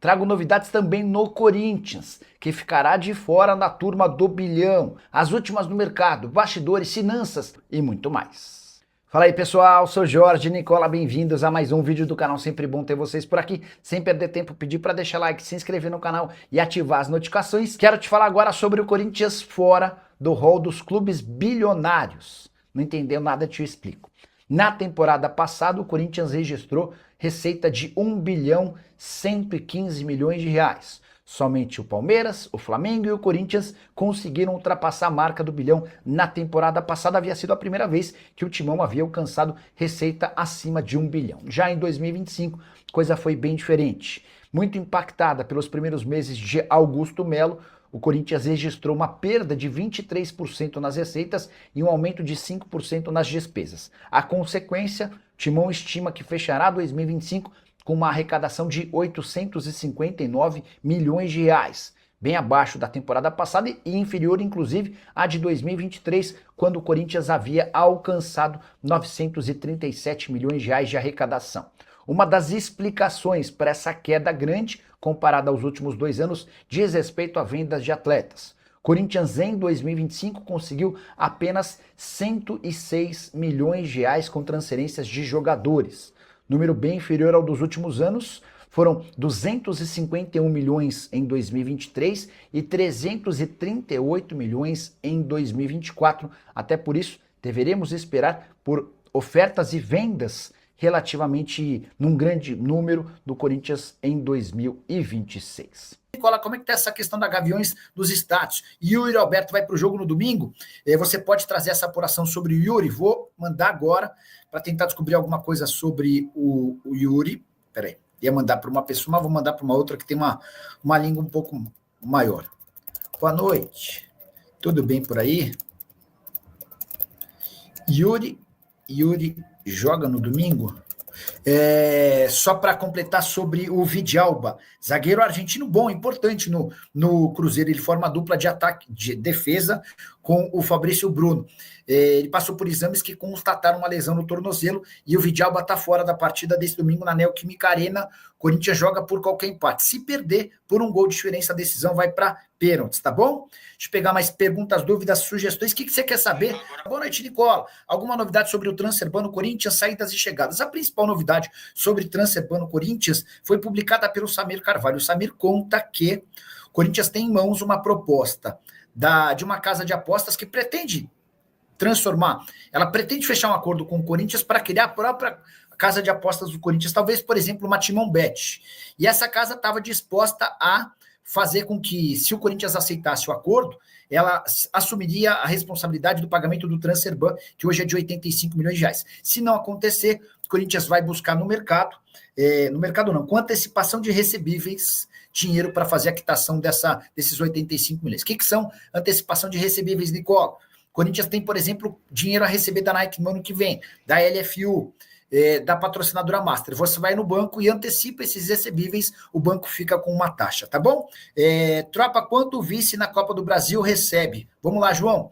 trago novidades também no Corinthians, que ficará de fora na turma do bilhão, as últimas no mercado, bastidores, finanças e muito mais. Fala aí pessoal, sou Jorge Nicola, bem-vindos a mais um vídeo do canal, sempre bom ter vocês por aqui, sem perder tempo, pedir para deixar like, se inscrever no canal e ativar as notificações. Quero te falar agora sobre o Corinthians fora do rol dos clubes bilionários. Não entendeu nada, te explico. Na temporada passada, o Corinthians registrou receita de 1 bilhão 115 milhões de reais. Somente o Palmeiras, o Flamengo e o Corinthians conseguiram ultrapassar a marca do bilhão na temporada passada. Havia sido a primeira vez que o Timão havia alcançado receita acima de 1 bilhão. Já em 2025, coisa foi bem diferente. Muito impactada pelos primeiros meses de Augusto Melo, o Corinthians registrou uma perda de 23% nas receitas e um aumento de 5% nas despesas. A consequência, o Timão estima que fechará 2025 com uma arrecadação de 859 milhões de reais, bem abaixo da temporada passada e inferior, inclusive, à de 2023, quando o Corinthians havia alcançado 937 milhões de reais de arrecadação. Uma das explicações para essa queda grande, comparada aos últimos 2 anos, diz respeito a vendas de atletas. Corinthians em 2025 conseguiu apenas 106 milhões de reais com transferências de jogadores. Número bem inferior ao dos últimos anos, foram 251 milhões em 2023 e 338 milhões em 2024. Até por isso, deveremos esperar por ofertas e vendas relativamente num grande número do Corinthians em 2026. Nicola, como é que tá essa questão da Gaviões dos estádios? Yuri Alberto vai para o jogo no domingo? Você pode trazer essa apuração sobre o Yuri? Vou mandar agora para tentar descobrir alguma coisa sobre o Yuri. Peraí, ia mandar para uma pessoa, mas vou mandar para uma outra que tem uma língua um pouco maior. Boa noite, tudo bem por aí? Yuri joga no domingo? Só para completar sobre o Vidalba, zagueiro argentino bom, importante no Cruzeiro, ele forma a dupla de ataque, de defesa com o Fabrício Bruno. Ele passou por exames que constataram uma lesão no tornozelo e o Vidalba está fora da partida desse domingo na Neoquímica Arena. Corinthians joga por qualquer empate. Se perder por um gol de diferença, a decisão vai para pênaltis, tá bom? Deixa eu pegar mais perguntas, dúvidas, sugestões. O que você quer saber? Boa noite, Nicola. Alguma novidade sobre o transfer ban no Corinthians, saídas e chegadas? A principal novidade sobre transfer ban no Corinthians foi publicada pelo Samir Carvalho. O Samir conta que o Corinthians tem em mãos uma proposta de uma casa de apostas que pretende transformar, ela pretende fechar um acordo com o Corinthians para criar a própria casa de apostas do Corinthians, talvez, por exemplo, uma Timão Bet. E essa casa estava disposta a fazer com que, se o Corinthians aceitasse o acordo, ela assumiria a responsabilidade do pagamento do transfer ban, que hoje é de 85 milhões de reais. Se não acontecer, o Corinthians vai buscar no mercado não, com antecipação de recebíveis, dinheiro para fazer a quitação desses 85 milhões. O que são antecipação de recebíveis, Nicola? O Corinthians tem, por exemplo, dinheiro a receber da Nike no ano que vem, da LFU, da patrocinadora Master. Você vai no banco e antecipa esses recebíveis, o banco fica com uma taxa, tá bom? Tropa, quanto o vice na Copa do Brasil recebe? Vamos lá, João.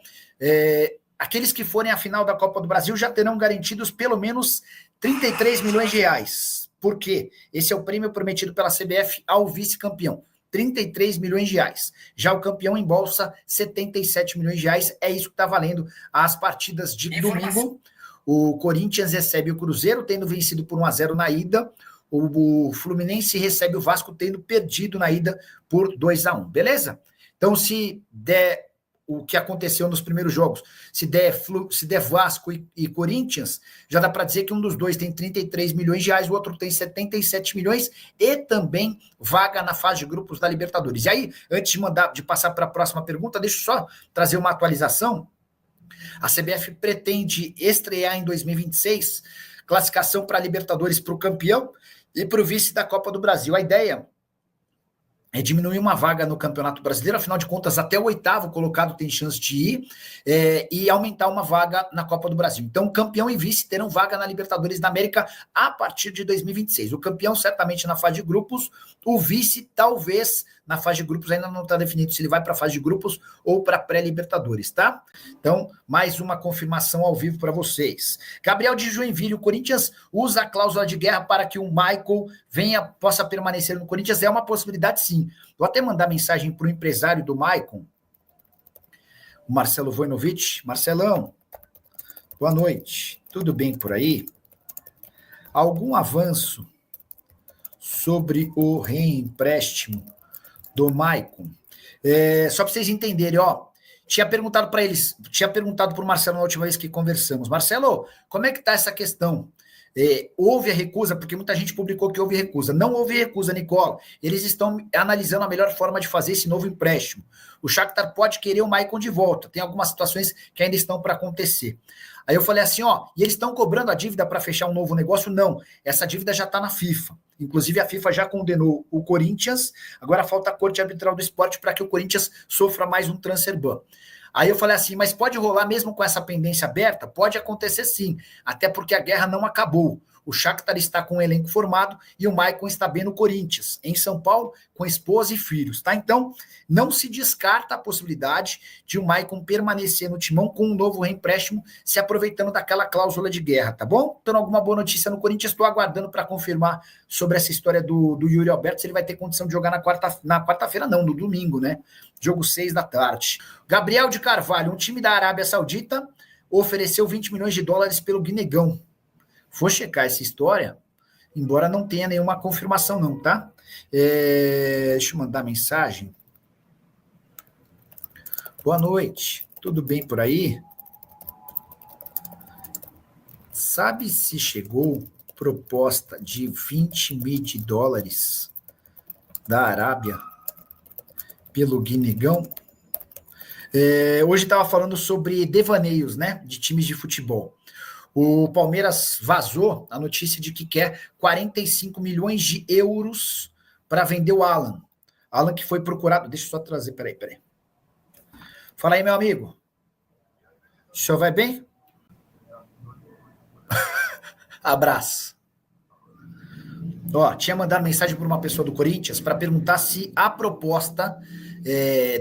Aqueles que forem à final da Copa do Brasil já terão garantidos pelo menos 33 milhões de reais. Por quê? Esse é o prêmio prometido pela CBF ao vice-campeão. 33 milhões de reais. Já o campeão em bolsa, 77 milhões de reais. É isso que está valendo as partidas de domingo. O Corinthians recebe o Cruzeiro, tendo vencido por 1-0 na ida. O Fluminense recebe o Vasco, tendo perdido na ida por 2-1. Beleza? Então, se der o que aconteceu nos primeiros jogos, se der Vasco e Corinthians, já dá para dizer que um dos dois tem 33 milhões de reais, o outro tem 77 milhões e também vaga na fase de grupos da Libertadores. E aí, antes de passar para a próxima pergunta, deixa eu só trazer uma atualização. A CBF pretende estrear em 2026 classificação para a Libertadores para o campeão e para o vice da Copa do Brasil. A ideia é diminuir uma vaga no Campeonato Brasileiro, afinal de contas, até o 8º colocado tem chance de ir, e aumentar uma vaga na Copa do Brasil. Então, campeão e vice terão vaga na Libertadores da América a partir de 2026. O campeão, certamente, na fase de grupos, o vice, talvez, na fase de grupos, ainda não está definido se ele vai para a fase de grupos ou para pré-Libertadores, tá? Então, mais uma confirmação ao vivo para vocês. Gabriel de Joinville, o Corinthians usa a cláusula de guerra para que o Michael possa permanecer no Corinthians, é uma possibilidade sim. Vou até mandar mensagem para o empresário do Maicon, o Marcelo Vojnovic. Marcelão, boa noite. Tudo bem por aí? Algum avanço sobre o reempréstimo do Maicon? Só para vocês entenderem, ó, tinha perguntado para o Marcelo na última vez que conversamos. Marcelo, como é que está essa questão? Houve a recusa, porque muita gente publicou que houve recusa. Não houve recusa, Nicola. Eles estão analisando a melhor forma de fazer esse novo empréstimo. O Shakhtar pode querer o Maicon de volta. Tem algumas situações que ainda estão para acontecer. Aí eu falei assim, ó, e eles estão cobrando a dívida para fechar um novo negócio? Não, essa dívida já está na FIFA. Inclusive a FIFA já condenou o Corinthians, agora falta a Corte Arbitral do Esporte para que o Corinthians sofra mais um transfer ban. Aí eu falei assim, mas pode rolar mesmo com essa pendência aberta? Pode acontecer sim, até porque a guerra não acabou. O Shakhtar está com um elenco formado e o Maicon está bem no Corinthians, em São Paulo, com esposa e filhos, tá? Então, não se descarta a possibilidade de o Maicon permanecer no Timão com um novo reempréstimo, se aproveitando daquela cláusula de guerra, tá bom? Então, alguma boa notícia no Corinthians, estou aguardando para confirmar sobre essa história do Yuri Alberto, se ele vai ter condição de jogar na quarta-feira, não, no domingo, né? Jogo 6 da tarde. Gabriel de Carvalho, um time da Arábia Saudita, ofereceu 20 milhões de dólares pelo Guinegão. Vou checar essa história, embora não tenha nenhuma confirmação não, tá? Deixa eu mandar mensagem. Boa noite, tudo bem por aí? Sabe se chegou proposta de 20 mil de dólares da Arábia pelo Guinegão? Hoje estava falando sobre devaneios, né, de times de futebol. O Palmeiras vazou a notícia de que quer 45 milhões de euros para vender o Alan. Alan que foi procurado... Deixa eu só trazer, peraí. Fala aí, meu amigo. O senhor vai bem? Abraço. Ó, tinha mandado mensagem para uma pessoa do Corinthians para perguntar se a proposta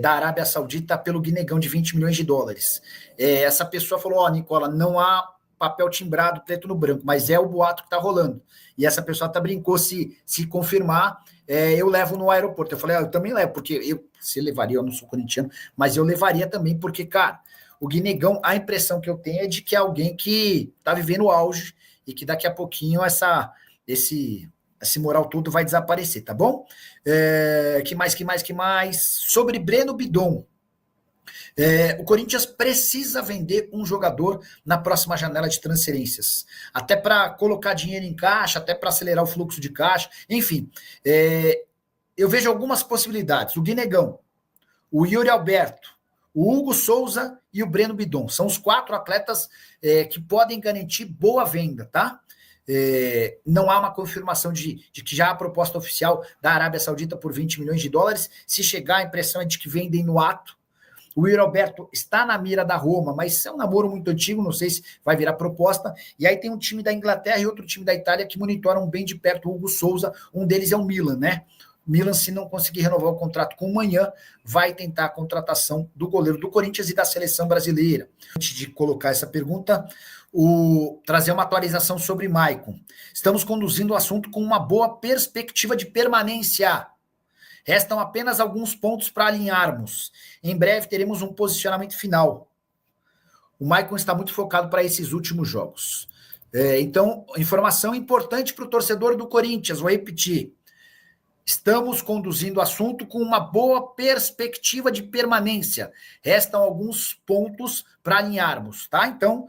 da Arábia Saudita pelo Guinegão de 20 milhões de dólares. Essa pessoa falou, ó, Nicola, não há papel timbrado preto no branco, mas é o boato que está rolando. E essa pessoa até brincou, se confirmar, eu levo no aeroporto. Eu falei, eu também levo, porque se levaria, eu não sou corintiano, mas eu levaria também, porque, cara, o Guinegão, a impressão que eu tenho é de que é alguém que está vivendo o auge e que daqui a pouquinho esse moral todo vai desaparecer, tá bom? Que mais? Sobre Breno Bidon. O Corinthians precisa vender um jogador na próxima janela de transferências, até para colocar dinheiro em caixa, até para acelerar o fluxo de caixa, enfim. Eu vejo algumas possibilidades. O Guinegão, o Yuri Alberto, o Hugo Souza e o Breno Bidon. São os 4 atletas que podem garantir boa venda, tá? Não há uma confirmação de que já há proposta oficial da Arábia Saudita por 20 milhões de dólares. Se chegar, a impressão é de que vendem no ato. O Yuri Alberto está na mira da Roma, mas é um namoro muito antigo, não sei se vai virar proposta. E aí tem um time da Inglaterra e outro time da Itália que monitoram bem de perto o Hugo Souza. Um deles é o Milan, né? O Milan, se não conseguir renovar o contrato com o Manhã, vai tentar a contratação do goleiro do Corinthians e da seleção brasileira. Antes de colocar essa pergunta, trazer uma atualização sobre Maicon. Estamos conduzindo o assunto com uma boa perspectiva de permanência. Restam apenas alguns pontos para alinharmos. Em breve teremos um posicionamento final. O Maicon está muito focado para esses últimos jogos. Então, informação importante para o torcedor do Corinthians, vou repetir. Estamos conduzindo o assunto com uma boa perspectiva de permanência. Restam alguns pontos para alinharmos, tá? Então,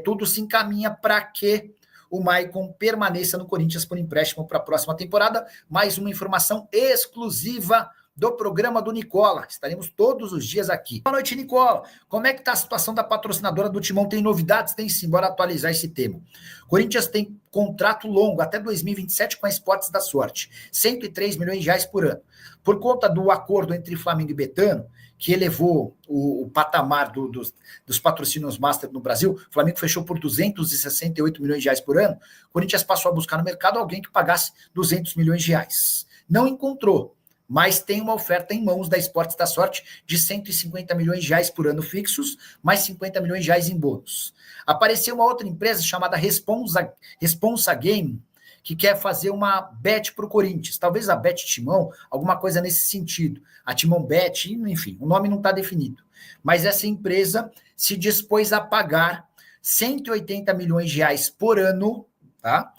tudo se encaminha para que o Maicon permaneça no Corinthians por empréstimo para a próxima temporada. Mais uma informação exclusiva do programa do Nicola. Estaremos todos os dias aqui. Boa noite, Nicola. Como é que está a situação da patrocinadora do Timão? Tem novidades? Tem sim, bora atualizar esse tema. Corinthians tem contrato longo até 2027 com a Esportes da Sorte. 103 milhões de reais por ano. Por conta do acordo entre Flamengo e Betano, que elevou o patamar dos patrocínios master no Brasil, o Flamengo fechou por 268 milhões de reais por ano, o Corinthians passou a buscar no mercado alguém que pagasse 200 milhões de reais. Não encontrou, mas tem uma oferta em mãos da Esportes da Sorte de 150 milhões de reais por ano fixos, mais 50 milhões de reais em bônus. Apareceu uma outra empresa chamada Responsa Game, que quer fazer uma bet para o Corinthians. Talvez a Bet Timão, alguma coisa nesse sentido. A Timão Bet, enfim, o nome não está definido. Mas essa empresa se dispôs a pagar 180 milhões de reais por ano, tá?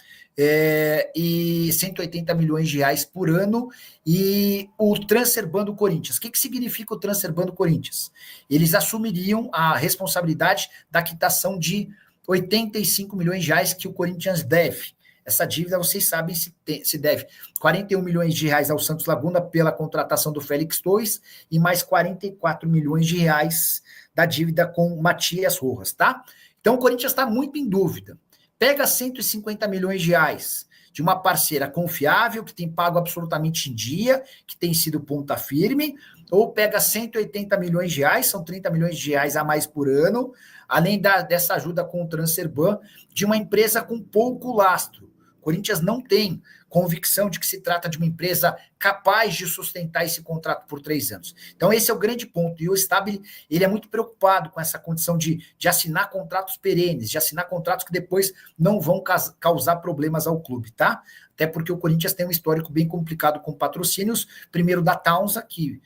E 180 milhões de reais por ano, e o Transfer Ban do Corinthians. O que significa o Transfer Ban do Corinthians? Eles assumiriam a responsabilidade da quitação de 85 milhões de reais que o Corinthians deve. Essa dívida, vocês sabem, se deve 41 milhões de reais ao Santos Laguna pela contratação do Félix Torres e mais 44 milhões de reais da dívida com Matias Rojas, tá? Então o Corinthians está muito em dúvida. Pega 150 milhões de reais de uma parceira confiável, que tem pago absolutamente em dia, que tem sido ponta firme, ou pega 180 milhões de reais, são 30 milhões de reais a mais por ano, além dessa ajuda com o Transfer Ban, de uma empresa com pouco lastro. O Corinthians não tem convicção de que se trata de uma empresa capaz de sustentar esse contrato por 3 anos. Então esse é o grande ponto, e o Stabile, ele é muito preocupado com essa condição de assinar contratos perenes, de assinar contratos que depois não vão causar problemas ao clube, tá? Até porque o Corinthians tem um histórico bem complicado com patrocínios, primeiro da Taunsa, que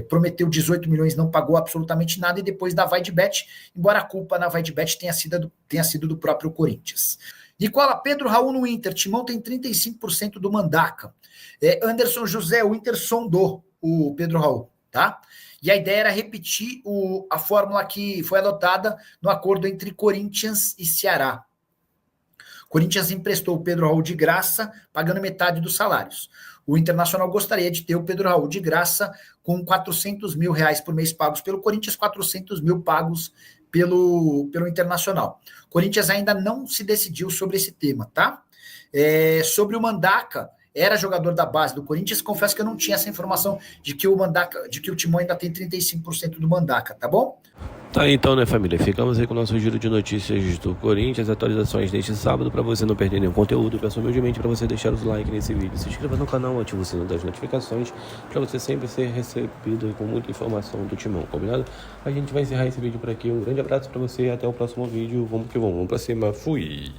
prometeu 18 milhões, não pagou absolutamente nada, e depois da Vaidbet, embora a culpa na Vaidbet tenha sido do próprio Corinthians. Nicola, Pedro Raul no Inter, Timão tem 35% do Mandaca. Anderson José, o Inter sondou o Pedro Raul, tá? E a ideia era repetir a fórmula que foi adotada no acordo entre Corinthians e Ceará. Corinthians emprestou o Pedro Raul de graça, pagando metade dos salários. O Internacional gostaria de ter o Pedro Raul de graça com 400 mil reais por mês pagos pelo Corinthians, 400 mil pagos pelo Internacional. O Corinthians ainda não se decidiu sobre esse tema, tá? Sobre o Mandaca, era jogador da base do Corinthians, confesso que eu não tinha essa informação de que o Timão ainda tem 35% do Mandaca, tá bom? Tá aí então, né, família? Ficamos aí com o nosso giro de notícias do Corinthians, atualizações deste sábado, para você não perder nenhum conteúdo. Peço humildemente para você deixar os likes nesse vídeo, se inscreva no canal, ative o sino das notificações, para você sempre ser recebido com muita informação do Timão, combinado? A gente vai encerrar esse vídeo por aqui. Um grande abraço para você e até o próximo vídeo. Vamos que vamos pra cima. Fui!